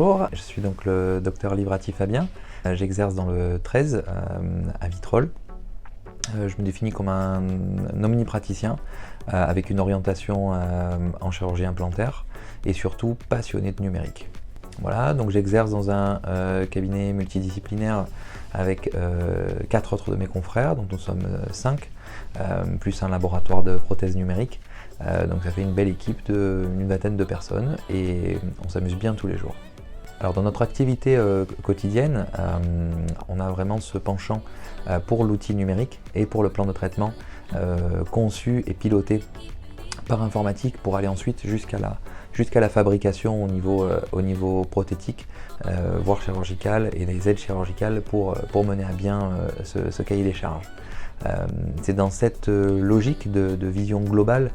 Bonjour, je suis donc le docteur Livrati Fabien. J'exerce dans le 13 à Vitrolles. Je me définis comme un omnipraticien avec une orientation en chirurgie implantaire et surtout passionné de numérique. Voilà, donc j'exerce dans un cabinet multidisciplinaire avec 4 autres de mes confrères, donc nous sommes 5, plus un laboratoire de prothèses numériques. Donc ça fait une belle équipe d'une vingtaine de personnes et on s'amuse bien tous les jours. Alors dans notre activité quotidienne, on a vraiment ce penchant pour l'outil numérique et pour le plan de traitement conçu et piloté par informatique pour aller ensuite jusqu'à la fabrication au niveau prothétique, voire chirurgical, et les aides chirurgicales pour mener à bien ce cahier des charges. C'est dans cette logique de vision globale,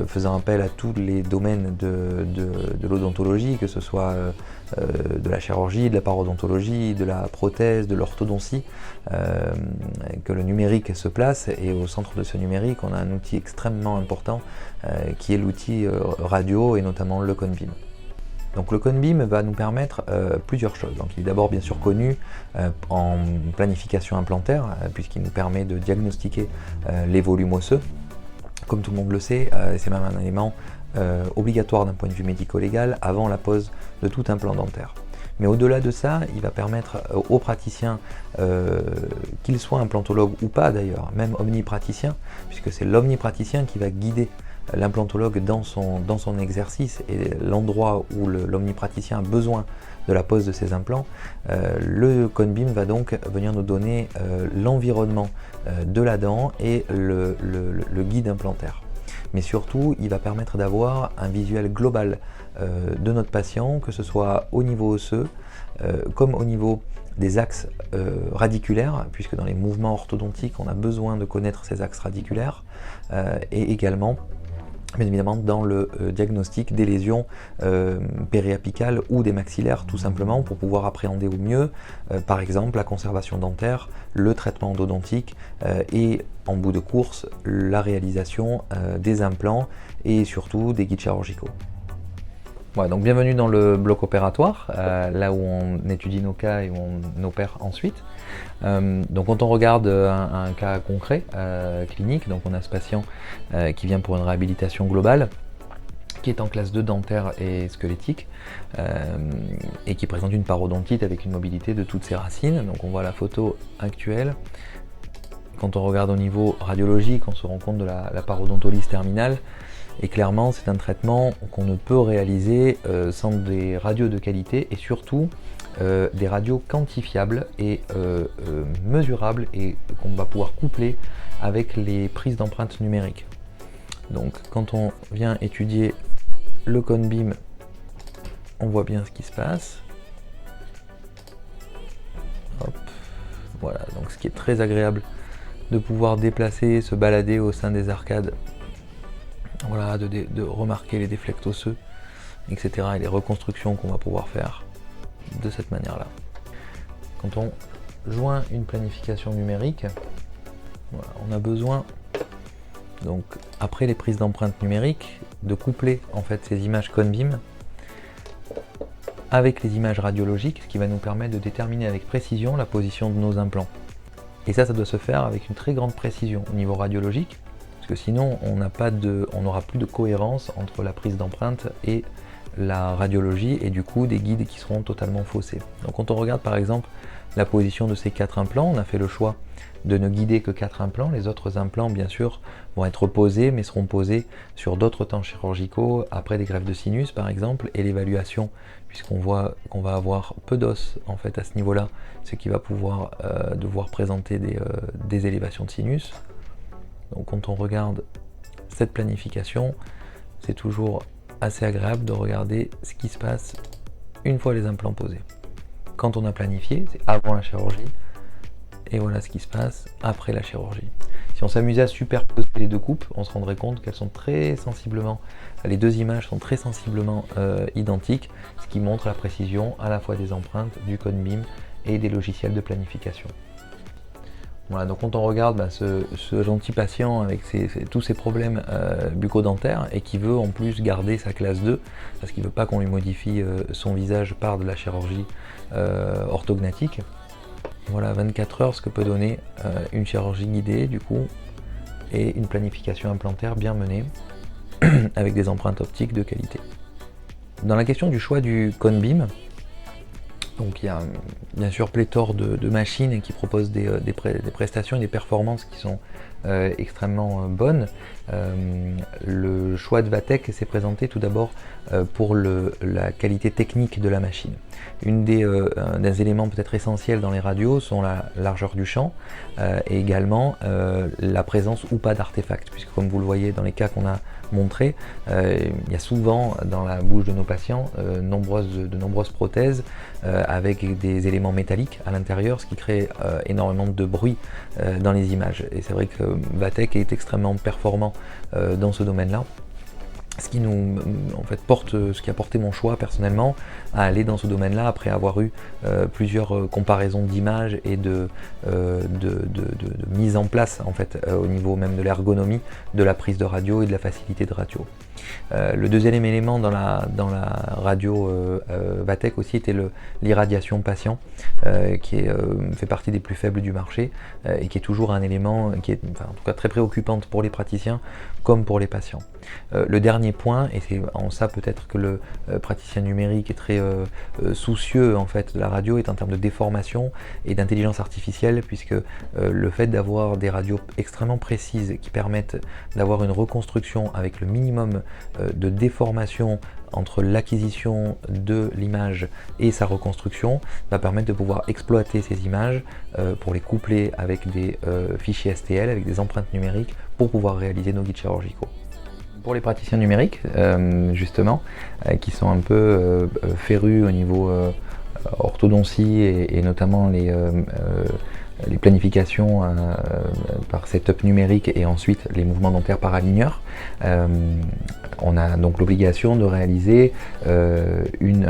faisant appel à tous les domaines de l'odontologie, que ce soit de la chirurgie, de la parodontologie, de la prothèse, de l'orthodontie, que le numérique se place. Et au centre de ce numérique, on a un outil extrêmement important qui est l'outil radio et notamment le Conbeam. Donc le Conbeam va nous permettre plusieurs choses. Donc il est d'abord bien sûr connu en planification implantaire, puisqu'il nous permet de diagnostiquer les volumes osseux. Comme tout le monde le sait, c'est même un élément obligatoire d'un point de vue médico-légal avant la pose de tout implant dentaire. Mais au-delà de ça, il va permettre aux praticiens, qu'ils soient implantologues ou pas d'ailleurs, même omnipraticiens, puisque c'est l'omnipraticien qui va guider l'implantologue dans son exercice et l'endroit où l'omnipraticien a besoin de la pose de ses implants, le Conbeam va donc venir nous donner l'environnement de la dent et le guide implantaire. Mais surtout, il va permettre d'avoir un visuel global de notre patient, que ce soit au niveau osseux, comme au niveau des axes radiculaires, puisque dans les mouvements orthodontiques, on a besoin de connaître ces axes radiculaires, et également bien évidemment dans le diagnostic des lésions périapicales ou des maxillaires, tout simplement pour pouvoir appréhender au mieux, par exemple, la conservation dentaire, le traitement endodontique et en bout de course, la réalisation des implants et surtout des guides chirurgicaux. Voilà, donc bienvenue dans le bloc opératoire, là où on étudie nos cas et où on opère ensuite. Donc quand on regarde un cas concret clinique, donc on a ce patient qui vient pour une réhabilitation globale, qui est en classe 2 dentaire et squelettique, et qui présente une parodontite avec une mobilité de toutes ses racines. Donc on voit la photo actuelle. Quand on regarde au niveau radiologique, on se rend compte de la parodontolyse terminale. Et clairement, c'est un traitement qu'on ne peut réaliser sans des radios de qualité et surtout des radios quantifiables et mesurables et qu'on va pouvoir coupler avec les prises d'empreintes numériques. Donc quand on vient étudier le Conbeam, on voit bien ce qui se passe. Hop. Voilà, donc ce qui est très agréable de pouvoir déplacer, se balader au sein des arcades. Voilà, de remarquer les déflects osseux, etc. et les reconstructions qu'on va pouvoir faire de cette manière-là. Quand on joint une planification numérique, voilà, on a besoin, donc après les prises d'empreintes numériques, de coupler en fait ces images Conbeam avec les images radiologiques, ce qui va nous permettre de déterminer avec précision la position de nos implants. Et ça doit se faire avec une très grande précision au niveau radiologique, parce que sinon on n'aura plus de cohérence entre la prise d'empreinte et la radiologie, et du coup des guides qui seront totalement faussés. Donc quand on regarde par exemple la position de ces 4 implants, on a fait le choix de ne guider que 4 implants. Les autres implants bien sûr vont être posés, mais seront posés sur d'autres temps chirurgicaux, après des greffes de sinus par exemple, et l'évaluation, puisqu'on voit qu'on va avoir peu d'os en fait à ce niveau-là, ce qui va pouvoir devoir présenter des élévations de sinus. Donc quand on regarde cette planification, c'est toujours assez agréable de regarder ce qui se passe une fois les implants posés. Quand on a planifié, c'est avant la chirurgie, et voilà ce qui se passe après la chirurgie. Si on s'amusait à superposer les deux coupes, on se rendrait compte qu'elles sont très sensiblement, les deux images sont très sensiblement identiques, ce qui montre la précision à la fois des empreintes, du Conbeam et des logiciels de planification. Voilà, donc quand on regarde ce gentil patient avec tous ses problèmes bucco-dentaires et qui veut en plus garder sa classe 2 parce qu'il ne veut pas qu'on lui modifie son visage par de la chirurgie orthognathique. Voilà 24 heures ce que peut donner une chirurgie guidée du coup et une planification implantaire bien menée avec des empreintes optiques de qualité. Dans la question du choix du cone beam, donc il y a bien sûr pléthore de machines qui proposent des prestations et des performances qui sont extrêmement bonnes. Le choix de Vatek s'est présenté tout d'abord pour la qualité technique de la machine. Des éléments peut-être essentiels dans les radios sont la largeur du champ et également la présence ou pas d'artefacts, puisque comme vous le voyez dans les cas qu'on a montrés, il y a souvent dans la bouche de nos patients de nombreuses prothèses avec des éléments métalliques à l'intérieur, ce qui crée énormément de bruit dans les images. Et c'est vrai que Vatek est extrêmement performant dans ce domaine-là. Ce qui a porté mon choix personnellement à aller dans ce domaine-là après avoir eu plusieurs comparaisons d'images et de mise en place en fait au niveau même de l'ergonomie de la prise de radio et de la facilité de radio. Le deuxième élément dans la radio Vatek aussi était l'irradiation patient qui fait partie des plus faibles du marché et qui est toujours un élément qui est en tout cas très préoccupante pour les praticiens comme pour les patients. Le dernier point, et c'est en ça peut-être que le praticien numérique est très soucieux en fait de la radio, est en termes de déformation et d'intelligence artificielle, puisque le fait d'avoir des radios extrêmement précises qui permettent d'avoir une reconstruction avec le minimum de déformation entre l'acquisition de l'image et sa reconstruction va permettre de pouvoir exploiter ces images pour les coupler avec des fichiers STL, avec des empreintes numériques pour pouvoir réaliser nos guides chirurgicaux. Pour les praticiens numériques, justement, qui sont un peu férus au niveau orthodontie et notamment les planifications par setup numérique et ensuite les mouvements dentaires par aligneur, on a donc l'obligation de réaliser une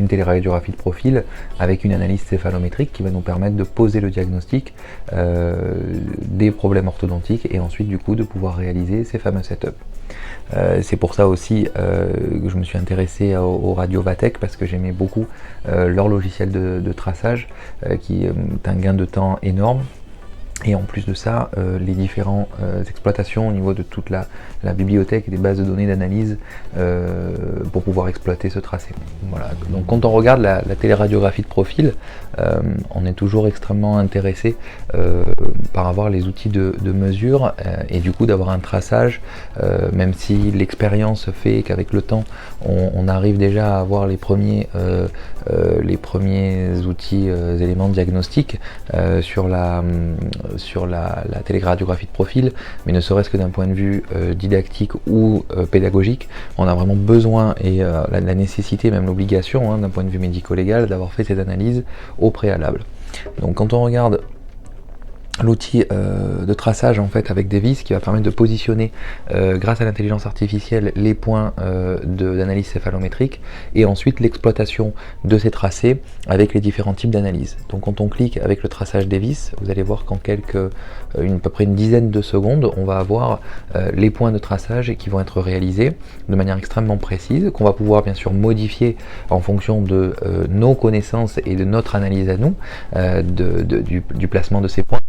téléradiographie de profil avec une analyse céphalométrique qui va nous permettre de poser le diagnostic des problèmes orthodontiques et ensuite du coup de pouvoir réaliser ces fameux setups. C'est pour ça aussi que je me suis intéressé au Radio Vatek, parce que j'aimais beaucoup leur logiciel de traçage qui est un gain de temps énorme. Et en plus de ça, les différentes exploitations au niveau de toute la bibliothèque et des bases de données d'analyse pour pouvoir exploiter ce tracé. Voilà. Donc quand on regarde la téléradiographie de profil, on est toujours extrêmement intéressé par avoir les outils de mesure et du coup d'avoir un traçage, même si l'expérience fait qu'avec le temps on arrive déjà à avoir les premiers outils, éléments diagnostiques sur la téléradiographie de profil, mais ne serait-ce que d'un point de vue didactique ou pédagogique, on a vraiment besoin et la nécessité, même l'obligation d'un point de vue médico-légal, d'avoir fait ces analyses au préalable. Donc quand on regarde l'outil de traçage en fait avec des vis qui va permettre de positionner grâce à l'intelligence artificielle les points d'analyse céphalométrique et ensuite l'exploitation de ces tracés avec les différents types d'analyse. Donc quand on clique avec le traçage des vis, vous allez voir qu'en à peu près une dizaine de secondes, on va avoir les points de traçage qui vont être réalisés de manière extrêmement précise, qu'on va pouvoir bien sûr modifier en fonction de nos connaissances et de notre analyse à nous, du placement de ces points,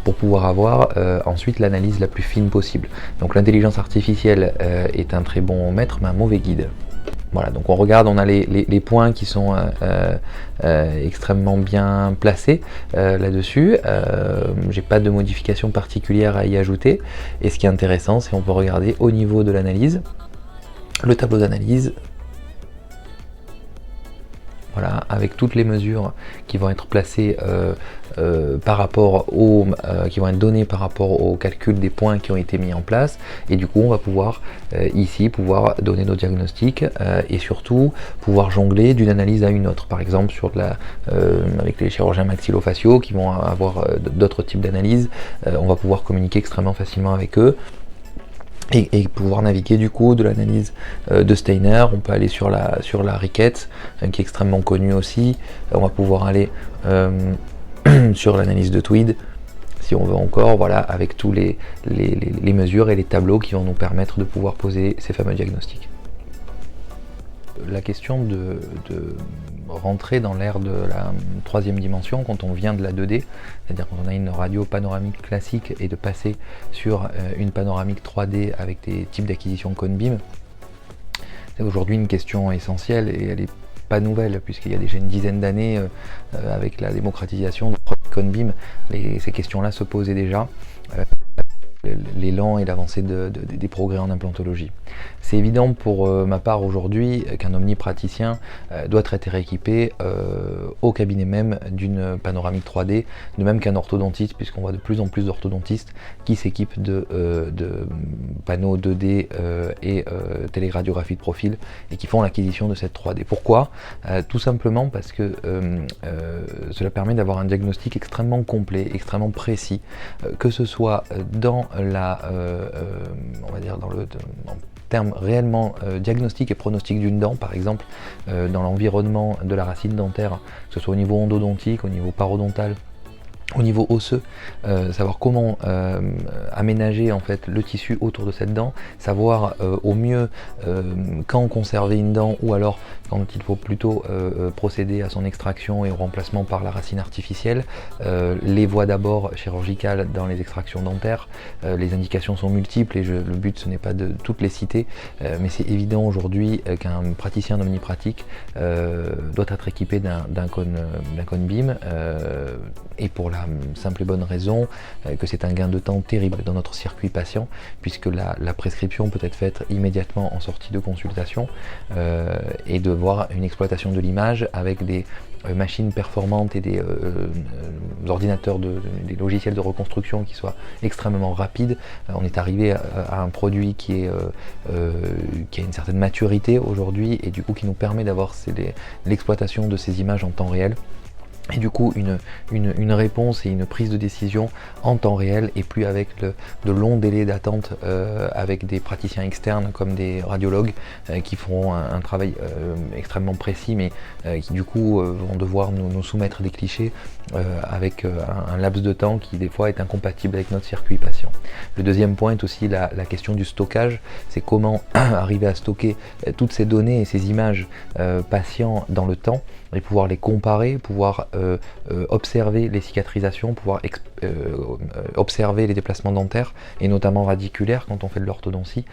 pour pouvoir avoir ensuite l'analyse la plus fine possible. Donc l'intelligence artificielle est un très bon maître, mais un mauvais guide. Voilà, donc on regarde, on a les points qui sont extrêmement bien placés là-dessus. J'ai pas de modification particulière à y ajouter. Et ce qui est intéressant, c'est qu'on peut regarder au niveau de l'analyse, le tableau d'analyse. Voilà, avec toutes les mesures qui vont être placées par rapport qui vont être données par rapport au calcul des points qui ont été mis en place, et du coup on va pouvoir ici donner nos diagnostics et surtout pouvoir jongler d'une analyse à une autre. Par exemple avec les chirurgiens maxillofaciaux qui vont avoir d'autres types d'analyses, on va pouvoir communiquer extrêmement facilement avec eux. Et pouvoir naviguer du coup de l'analyse de Steiner. On peut aller sur la Ricketts qui est extrêmement connue aussi. On va pouvoir aller sur l'analyse de Tweed, si on veut encore, voilà, avec tous les mesures et les tableaux qui vont nous permettre de pouvoir poser ces fameux diagnostics. La question de rentrer dans l'ère de la troisième dimension quand on vient de la 2D, c'est-à-dire quand on a une radio panoramique classique et de passer sur une panoramique 3D avec des types d'acquisition Conbeam, c'est aujourd'hui une question essentielle et elle est pas nouvelle puisqu'il y a déjà une dizaine d'années avec la démocratisation de Conbeam, ces questions-là se posaient déjà. L'élan et l'avancée des progrès en implantologie. C'est évident pour ma part aujourd'hui qu'un omnipraticien doit être équipé au cabinet même d'une panoramique 3D, de même qu'un orthodontiste, puisqu'on voit de plus en plus d'orthodontistes qui s'équipent de panneaux 2D et téléradiographie de profil et qui font l'acquisition de cette 3D. Pourquoi ? Tout simplement parce que cela permet d'avoir un diagnostic extrêmement complet, extrêmement précis, que ce soit dans on va dire en termes réellement diagnostic et pronostic d'une dent, par exemple dans l'environnement de la racine dentaire, que ce soit au niveau endodontique, au niveau parodontal, au niveau osseux, savoir comment aménager en fait le tissu autour de cette dent, savoir au mieux quand conserver une dent ou alors quand il faut plutôt procéder à son extraction et au remplacement par la racine artificielle, les voies d'abord chirurgicales dans les extractions dentaires, les indications sont multiples et le but ce n'est pas de toutes les citer, mais c'est évident aujourd'hui qu'un praticien d'omnipratique doit être équipé d'un Conbeam et pour la simple et bonne raison que c'est un gain de temps terrible dans notre circuit patient puisque la prescription peut être faite immédiatement en sortie de consultation et de voir une exploitation de l'image avec des machines performantes et des ordinateurs, des logiciels de reconstruction qui soient extrêmement rapides. On est arrivé à un produit qui a une certaine maturité aujourd'hui et du coup qui nous permet d'avoir l'exploitation de ces images en temps réel. Et du coup une réponse et une prise de décision en temps réel et plus avec de longs délais d'attente avec des praticiens externes comme des radiologues qui feront un travail extrêmement précis mais qui du coup vont devoir nous soumettre des clichés avec un laps de temps qui des fois est incompatible avec notre circuit patient. Le deuxième point est aussi la question du stockage, c'est comment arriver à stocker toutes ces données et ces images patients dans le temps et pouvoir les comparer, pouvoir observer les cicatrisations, pouvoir observer les déplacements dentaires et notamment radiculaires quand on fait de l'orthodontie.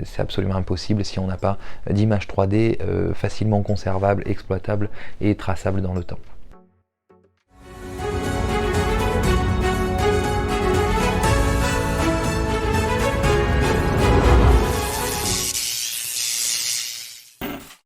C'est absolument impossible si on n'a pas d'image 3D facilement conservable, exploitable et traçable dans le temps.